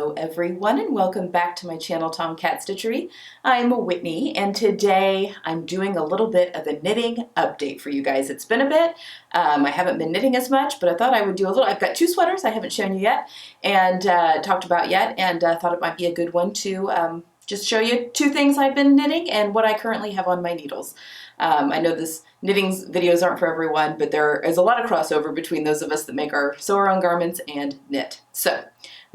Hello everyone and welcome back to my channel Tomcat Stitchery. I'm Whitney and today I'm doing a little bit of a knitting update for you guys. It's been a bit. I haven't been knitting as much, but I thought I would do a little. I've got two sweaters I haven't shown you yet and talked about yet, and thought it might be a good one to just show you two things I've been knitting and what I currently have on my needles. I know this knitting videos aren't for everyone, but there is a lot of crossover between those of us that make our sew our own garments and knit. So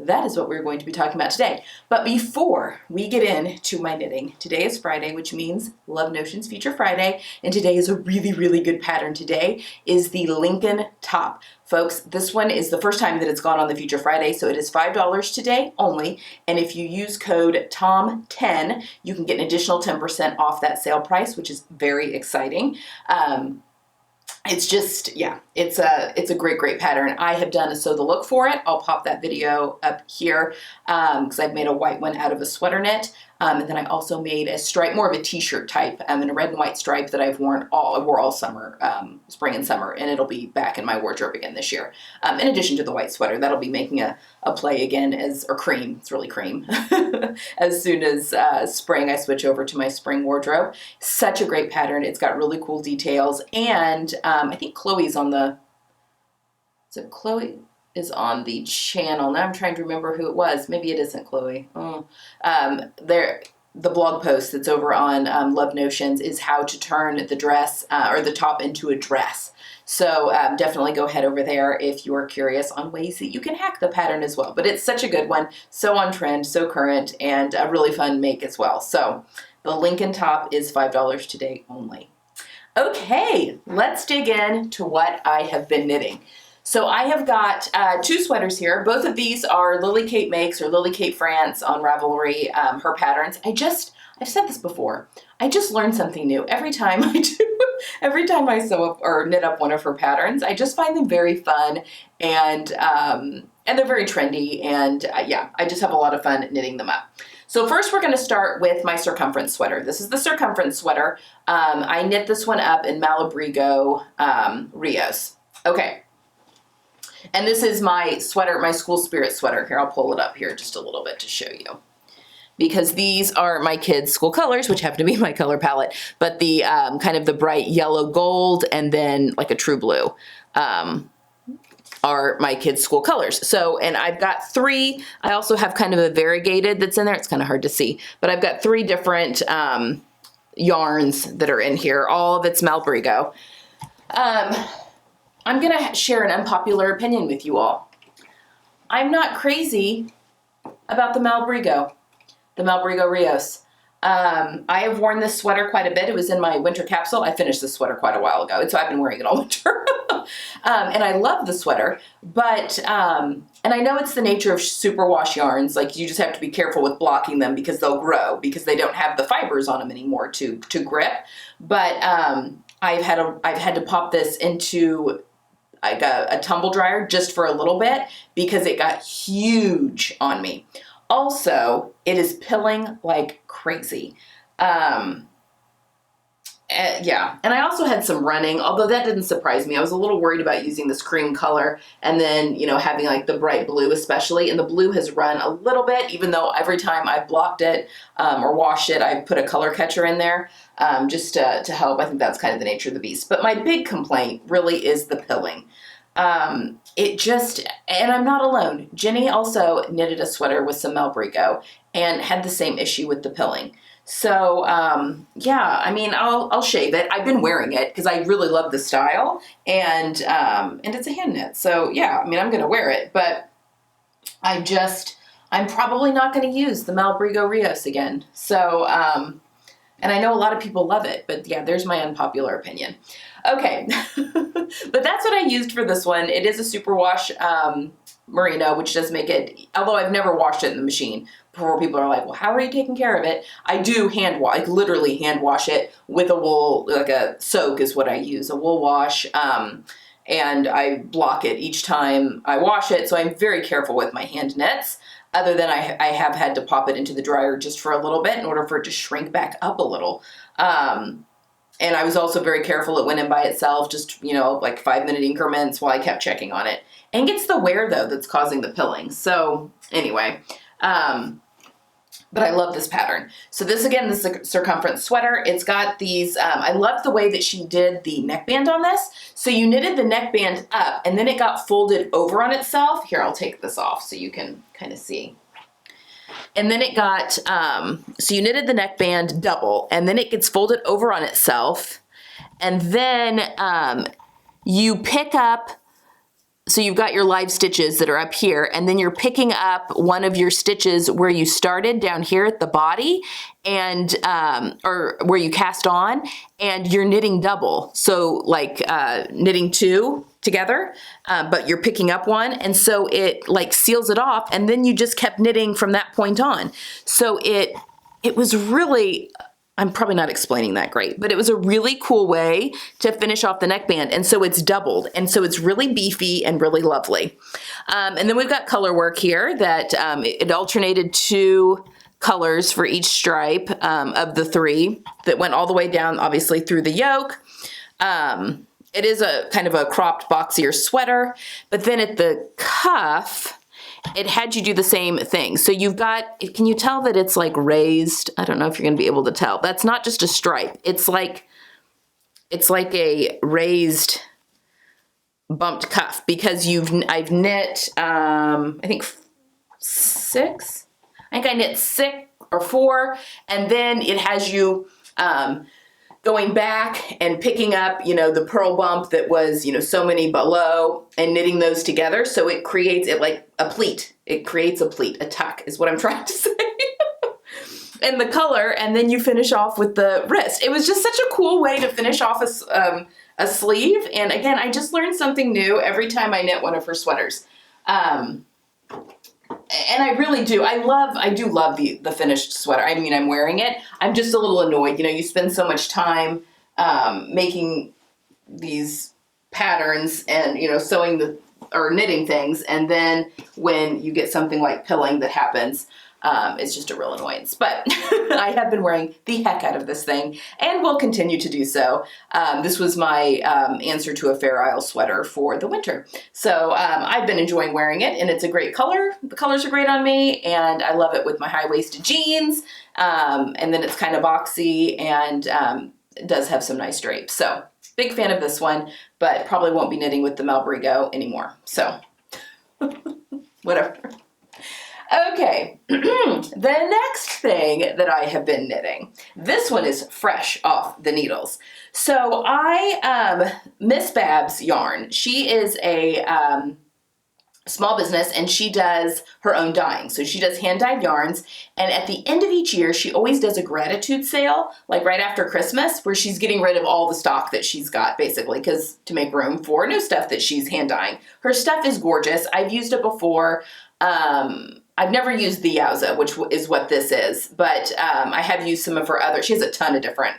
that is what we're going to be talking about today. But before we get into my knitting, today is Friday, which means Love Notions Feature Friday, and today is a really, really good pattern. Today is the Lincoln top. Folks, this one is the first time that it's gone on the Feature Friday, so it is $5 today only, and if you use code TOM10, you can get an additional 10% off that sale price, which is very exciting. It's just, yeah, it's a great, great pattern. I have done a sew the look for it. I'll pop that video up here because I've made a white one out of a sweater knit. And then I also made a stripe, more of a t-shirt type, in a red and white stripe that I wore all summer, spring and summer, and it'll be back in my wardrobe again this year. In addition to the white sweater, that'll be making a play again or cream, it's really cream, as soon as spring I switch over to my spring wardrobe. Such a great pattern. It's got really cool details, and I think Chloe's on the, Chloe is on the channel. Now I'm trying to remember who it was. Maybe it isn't Chloe. The blog post that's over on Love Notions is how to turn the dress or the top into a dress. So definitely go head over there if you are curious on ways that you can hack the pattern as well. But it's such a good one, so on trend, so current, and a really fun make as well. So the Lincoln top is $5 today only. Okay, let's dig in to what I have been knitting. So I have got two sweaters here. Both of these are Lily Kate Makes or Lily Kate France on Ravelry, her patterns. I've said this before, I just learned something new every time every time I sew up or knit up one of her patterns. I just find them very fun, and they're very trendy, and yeah, I just have a lot of fun knitting them up. So first we're going to start with my Circumference sweater. This is the Circumference sweater. I knit this one up in Malabrigo Rios. Okay. And this is my sweater, my school spirit sweater. Here, I'll pull it up here just a little bit to show you. Because these are my kids' school colors, which happen to be my color palette, but the kind of the bright yellow gold and then like a true blue are my kids' school colors. So, and I've got three. I also have kind of a variegated that's in there. It's kind of hard to see, but I've got three different yarns that are in here. All of it's Malabrigo. I'm going to share an unpopular opinion with you all. I'm not crazy about the Malabrigo Rios. I have worn this sweater quite a bit. It was in my winter capsule. I finished this sweater quite a while ago, and so I've been wearing it all winter. And I love the sweater, but, and I know it's the nature of superwash yarns. Like, you just have to be careful with blocking them because they'll grow, because they don't have the fibers on them anymore to grip. But I've had to pop this into like a tumble dryer just for a little bit because it got huge on me. Also, it is pilling like crazy. Yeah, and I also had some running, although that didn't surprise me. I was a little worried about using this cream color and then, you know, having like the bright blue especially, and the blue has run a little bit, even though every time I've blocked it or washed it, I've put a color catcher in there just to help. I think that's kind of the nature of the beast. But my big complaint really is the pilling. It just, and I'm not alone. Jenny also knitted a sweater with some Malabrigo and had the same issue with the pilling. So, yeah, I mean, I'll shave it. I've been wearing it because I really love the style, and it's a hand knit. So yeah, I mean, I'm going to wear it, but I'm probably not going to use the Malabrigo Rios again. So, and I know a lot of people love it, but yeah, there's my unpopular opinion. Okay, but that's what I used for this one. It is a superwash merino, which does make it, although I've never washed it in the machine before. People are like, well, how are you taking care of it? I do hand wash, like literally hand wash it with a wool, like a soak is what I use, a wool wash, and I block it each time I wash it, so I'm very careful with my hand knits. Other than I have had to pop it into the dryer just for a little bit in order for it to shrink back up a little. And I was also very careful it went in by itself, just, you know, like 5-minute increments while I kept checking on it. And it's the wear, though, that's causing the pilling. So anyway, But I love this pattern. So this, again, this is a circumference sweater. It's got these, I love the way that she did the neckband on this. So you knitted the neckband up and then it got folded over on itself. Here, I'll take this off so you can kind of see. And then it got, so you knitted the neckband double and then it gets folded over on itself. And then you pick up, so you've got your live stitches that are up here, and then you're picking up one of your stitches where you started down here at the body, and or where you cast on, and you're knitting double. So like knitting two together, but you're picking up one, and so it like seals it off, and then you just kept knitting from that point on. So it was really, I'm probably not explaining that great, but it was a really cool way to finish off the neckband. And so it's doubled. And so it's really beefy and really lovely. And then we've got color work here that it alternated 2 colors for each stripe of the 3 that went all the way down, obviously, through the yoke. It is a kind of a cropped, boxier sweater. But then at the cuff, it had you do the same thing. So you've got, can you tell that it's like raised? I don't know if you're gonna be able to tell. That's not just a stripe. It's like a raised bumped cuff because I've knit, I think 6. I think I knit 6 or 4, and then it has you going back and picking up, you know, the purl bump that was, you know, so many below and knitting those together. So it creates it like a pleat. It creates a pleat, a tuck is what I'm trying to say. And the color, and then you finish off with the wrist. It was just such a cool way to finish off a sleeve. And again, I just learned something new every time I knit one of her sweaters. And I really do. I do love the finished sweater. I mean, I'm wearing it. I'm just a little annoyed. You know, you spend so much time making these patterns and, you know, sewing or knitting things. And then when you get something like pilling that happens, it's just a real annoyance. But I have been wearing the heck out of this thing and will continue to do so. This was my answer to a Fair Isle sweater for the winter. So I've been enjoying wearing it, and it's a great color. The colors are great on me, and I love it with my high-waisted jeans. And then it's kind of boxy, and it does have some nice drapes. So big fan of this one, but probably won't be knitting with the Malbrigo anymore. So whatever. Okay, the next thing that I have been knitting, this one is fresh off the needles. So Miss Babs yarn, she is a small business and she does her own dyeing. So she does hand dyed yarns, and at the end of each year, she always does a gratitude sale, like right after Christmas, where she's getting rid of all the stock that she's got basically, because to make room for new stuff that she's hand dyeing. Her stuff is gorgeous. I've used it before. I've never used the Yowza, which is what this is, but I have used some of her other, she has a ton of different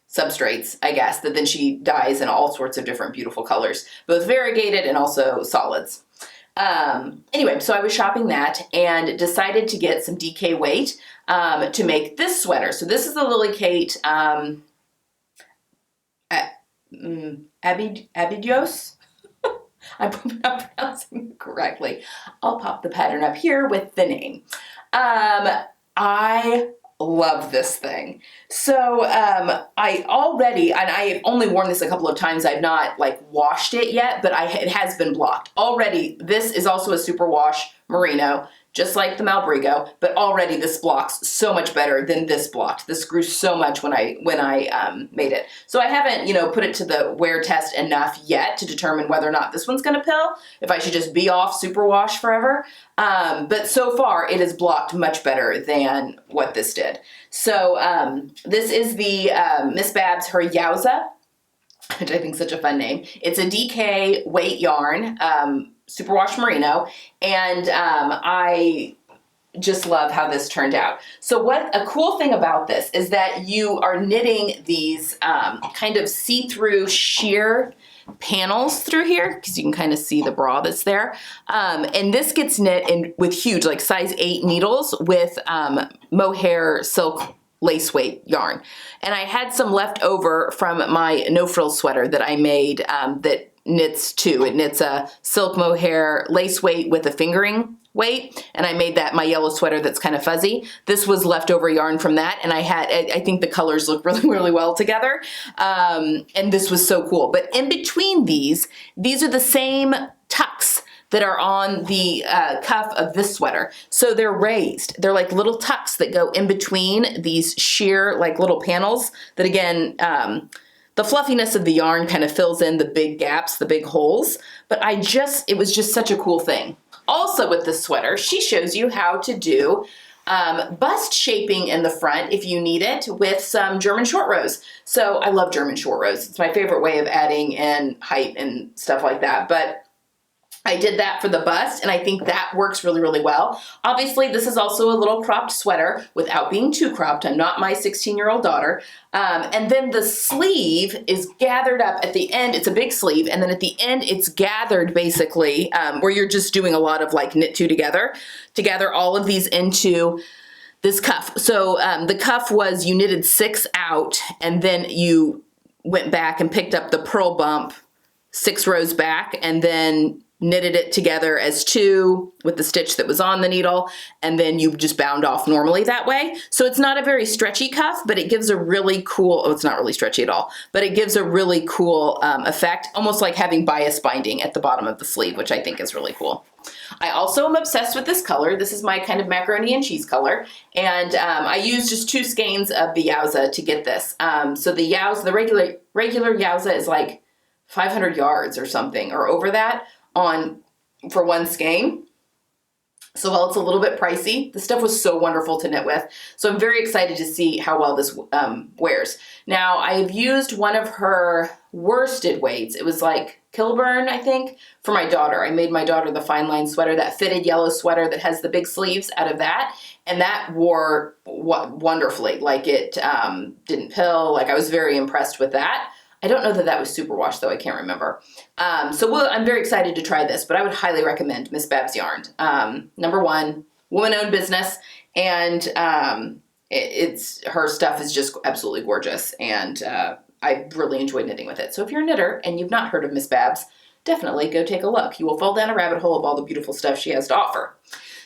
substrates, I guess, that then she dyes in all sorts of different beautiful colors, both variegated and also solids. Anyway, so I was shopping that and decided to get some DK weight to make this sweater. So this is the Lily Kate Abydos. I'm probably not pronouncing it correctly. I'll pop the pattern up here with the name. I love this thing. So I already, and I have only worn this a couple of times, I've not like washed it yet, but it has been blocked. Already, this is also a superwash merino, just like the Malbrigo, but already this blocks so much better than this blocked. This grew so much when I made it. So I haven't, you know, put it to the wear test enough yet to determine whether or not this one's gonna pill, if I should just be off superwash forever. But so far it has blocked much better than what this did. So this is the Miss Babs, her Yowza, which I think is such a fun name. It's a DK weight yarn, superwash merino, and I just love how this turned out. So what a cool thing about this is that you are knitting these kind of see-through sheer panels through here, because you can kind of see the bra that's there. And this gets knit with huge, like size 8 needles with mohair silk lace weight yarn. And I had some left over from my no frills sweater that I made that knits two. It knits a silk mohair lace weight with a fingering weight, and I made that my yellow sweater that's kind of fuzzy. This was leftover yarn from that, and I think the colors look really, really well together, and this was so cool. But in between these are the same tucks that are on the cuff of this sweater. So they're raised. They're like little tucks that go in between these sheer like little panels that, again, the fluffiness of the yarn kind of fills in the big gaps, the big holes. But it was just such a cool thing. Also with this sweater, she shows you how to do bust shaping in the front if you need it with some German short rows. So I love German short rows. It's my favorite way of adding in height and stuff like that. But I did that for the bust, and I think that works really, really well. Obviously, this is also a little cropped sweater without being too cropped. I'm not my 16-year-old daughter. And then the sleeve is gathered up at the end. It's a big sleeve, and then at the end, it's gathered basically, where you're just doing a lot of like knit two together to gather all of these into this cuff. So the cuff was, you knitted 6 out, and then you went back and picked up the purl bump 6 rows back, and then knitted it together as 2 with the stitch that was on the needle, and then you just bound off normally that way. So it's not a very stretchy cuff, but it gives a really cool, it's not really stretchy at all, but it gives a really cool effect, almost like having bias binding at the bottom of the sleeve, which I think is really cool. I also am obsessed with this color. This is my kind of macaroni and cheese color, and I used just 2 skeins of the Yowza to get this. So the Yowza, the regular Yowza is like 500 yards or something, or over that, for 1 skein. So while it's a little bit pricey, the stuff was so wonderful to knit with. So I'm very excited to see how well this wears. Now, I've used one of her worsted weights. It was like Kilburn, I think, for my daughter. I made my daughter the fine line sweater, that fitted yellow sweater that has the big sleeves, out of that. And that wore wonderfully. Like, it didn't pill. Like, I was very impressed with that. I don't know that that was superwash, though. I can't remember. I'm very excited to try this, but I would highly recommend Miss Babs Yarn. Number 1, woman-owned business, and her stuff is just absolutely gorgeous, and I really enjoy knitting with it. So if you're a knitter and you've not heard of Miss Babs, definitely go take a look. You will fall down a rabbit hole of all the beautiful stuff she has to offer.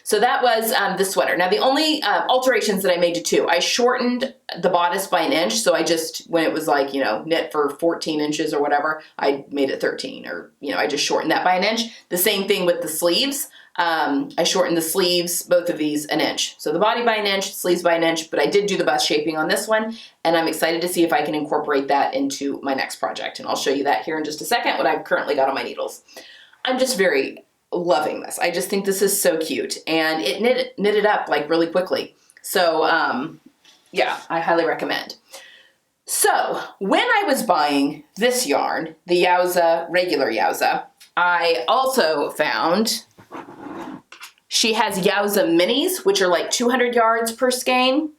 So that was this sweater. Now, the only alterations that I made to 2, I shortened the bodice by 1 inch. So I just, when it was like, knit for 14 inches or whatever, I made it 13, or, I just shortened that by 1 inch. The same thing with the sleeves. I shortened the sleeves, both of these, 1 inch. So the body by 1 inch, sleeves by 1 inch, but I did do the bust shaping on this one, and I'm excited to see if I can incorporate that into my next project. And I'll show you that here in just a second, what I've currently got on my needles. I'm just very loving this. I just think this is so cute, and it knitted up like really quickly. So yeah, I highly recommend. So when I was buying this yarn, the Yowza, regular Yowza, I also found she has Yowza minis, which are like 200 yards per skein.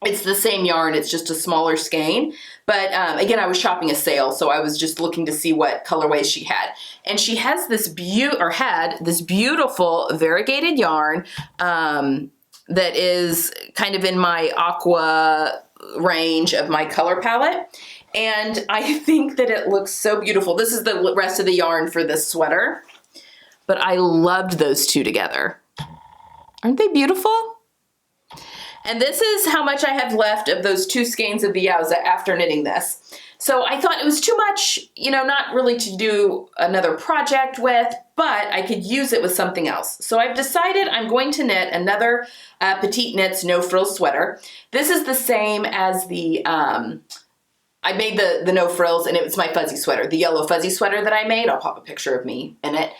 It's the same yarn, it's just a smaller skein. But again, I was shopping a sale, so I was just looking to see what colorways she had. And she has this had this beautiful variegated yarn that is kind of in my aqua range of my color palette. And I think that it looks so beautiful. This is the rest of the yarn for this sweater. But I loved those 2 together. Aren't they beautiful? And this is how much I have left of those 2 skeins of the Yowza after knitting this. So I thought it was too much, not really to do another project with, but I could use it with something else. So I've decided I'm going to knit another Petite Knits No Frills sweater. This is the same as the, I made the no frills, and it was my fuzzy sweater, the yellow fuzzy sweater that I made. I'll pop a picture of me in it.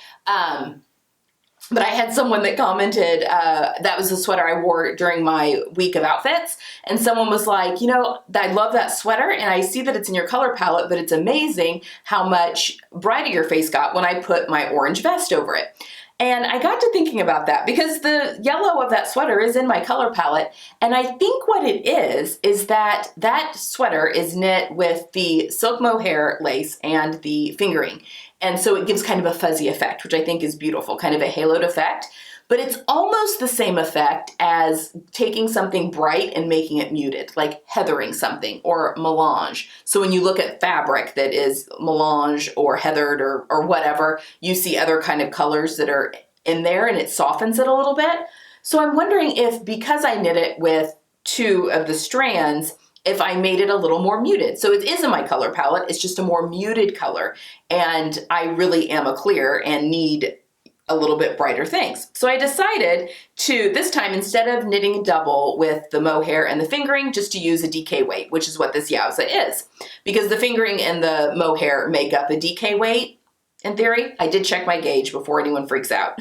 But I had someone that commented, that was the sweater I wore during my week of outfits. And someone was like, I love that sweater, and I see that it's in your color palette, but it's amazing how much brighter your face got when I put my orange vest over it. And I got to thinking about that because the yellow of that sweater is in my color palette. And I think what it is that that sweater is knit with the silk mohair lace and the fingering. And so it gives kind of a fuzzy effect, which I think is beautiful, kind of a haloed effect. but it's almost the same effect as taking something bright and making it muted, like heathering something or melange. So when you look at fabric that is melange or heathered or whatever, you see other kind of colors that are in there and it softens it a little bit. So I'm wondering if, because I knit it with 2 of the strands, if I made it a little more muted. So it is in my color palette, it's just a more muted color. And I really am a clear and need a little bit brighter things. So I decided to, this time, instead of knitting a double with the mohair and the fingering, just to use a DK weight, which is what this Yowza is. Because the fingering and the mohair make up a DK weight, in theory. I did check my gauge before anyone freaks out.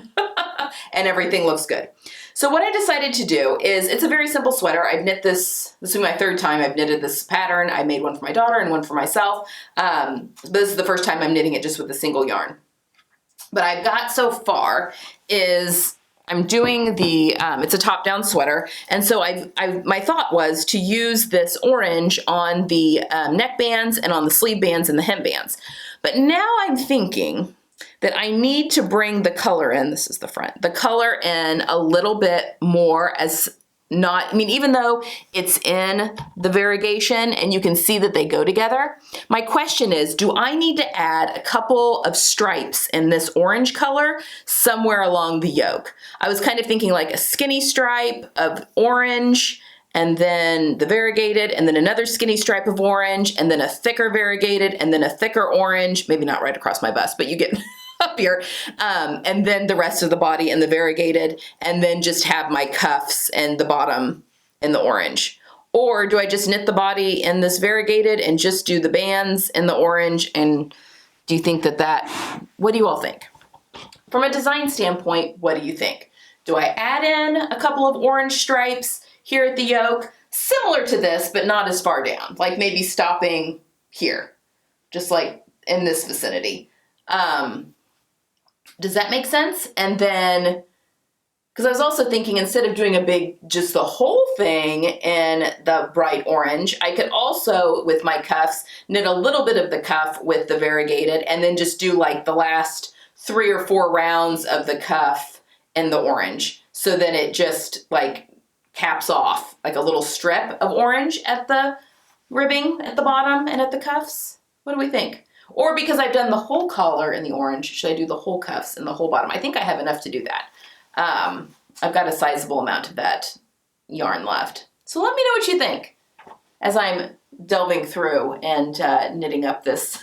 And everything looks good. So what I decided to do is, it's a very simple sweater. I've knit this will be my 3rd time I've knitted this pattern. I made one for my daughter and one for myself. This is the first time I'm knitting it just with a single yarn. But I've got so far is I'm doing the, it's a top-down sweater. And so my thought was to use this orange on the neck bands and on the sleeve bands and the hem bands. But now I'm thinking that I need to bring the color in, this is the front, the color in a little bit more as not, I mean, even though it's in the variegation and you can see that they go together, my question is, do I need to add a couple of stripes in this orange color somewhere along the yoke? I was kind of thinking like a skinny stripe of orange, and then the variegated, and then another skinny stripe of orange, and then a thicker variegated, and then a thicker orange, maybe not right across my bust, but you get up here, and then the rest of the body in the variegated, and then just have my cuffs and the bottom in the orange. Or do I just knit the body in this variegated and just do the bands in the orange? And do you think what do you all think? From a design standpoint, what do you think? Do I add in a couple of orange stripes here at the yoke, similar to this, but not as far down, like maybe stopping here, just like in this vicinity? Does that make sense? And then, because I was also thinking, instead of doing a big, just the whole thing in the bright orange, I could also, with my cuffs, knit a little bit of the cuff with the variegated, and then just do like the last 3 or 4 rounds of the cuff in the orange. So then it just like caps off like a little strip of orange at the ribbing at the bottom and at the cuffs. What do we think? Or because I've done the whole collar in the orange, should I do the whole cuffs and the whole bottom? I think I have enough to do that. I've got a sizable amount of that yarn left. So let me know what you think as I'm delving through and knitting up this.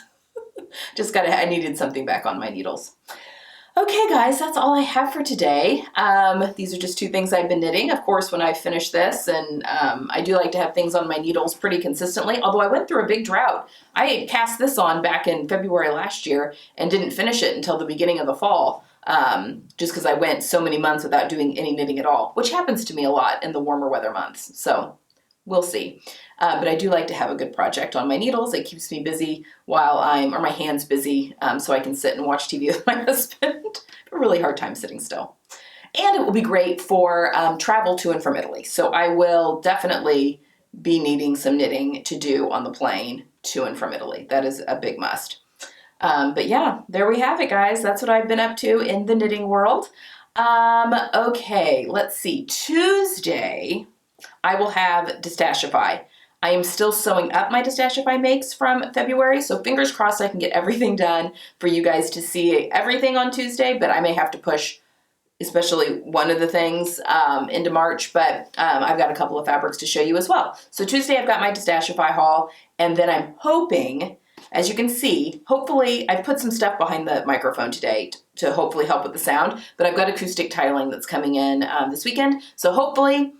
I needed something back on my needles. Okay guys, that's all I have for today. These are just 2 things I've been knitting. Of course, when I finish this, and I do like to have things on my needles pretty consistently, although I went through a big drought. I had cast this on back in February last year and didn't finish it until the beginning of the fall, just because I went so many months without doing any knitting at all, which happens to me a lot in the warmer weather months. So we'll see. But I do like to have a good project on my needles. It keeps me busy while or my hands busy, so I can sit and watch TV with my husband. A really hard time sitting still. And it will be great for travel to and from Italy. So I will definitely be needing some knitting to do on the plane to and from Italy. That is a big must. But yeah, there we have it, guys. That's what I've been up to in the knitting world. Okay, let's see. Tuesday, I will have Distashify. I am still sewing up my Distashify makes from February, so fingers crossed I can get everything done for you guys to see everything on Tuesday, but I may have to push especially one of the things into March, but I've got a couple of fabrics to show you as well. So Tuesday I've got my Distashify haul, and then I'm hoping, as you can see, hopefully I've put some stuff behind the microphone today to hopefully help with the sound, but I've got acoustic tiling that's coming in this weekend, so hopefully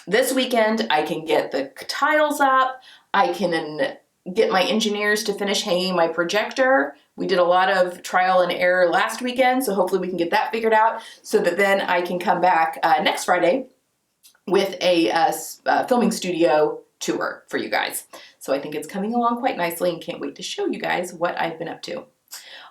this weekend, I can get the tiles up, I can get my engineers to finish hanging my projector. We did a lot of trial and error last weekend, so hopefully we can get that figured out so that then I can come back next Friday with a filming studio tour for you guys. So I think it's coming along quite nicely and can't wait to show you guys what I've been up to.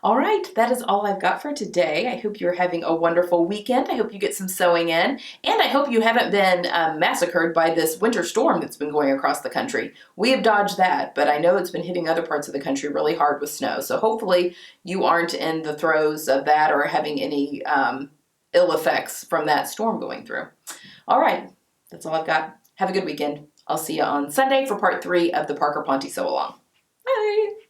All right, that is all I've got for today. I hope you're having a wonderful weekend. I hope you get some sewing in, and I hope you haven't been massacred by this winter storm that's been going across the country. We have dodged that, but I know it's been hitting other parts of the country really hard with snow, so hopefully you aren't in the throes of that or having any ill effects from that storm going through. All right, that's all I've got. Have a good weekend. I'll see you on Sunday for part 3 of the Parker Ponte Sew Along. Bye.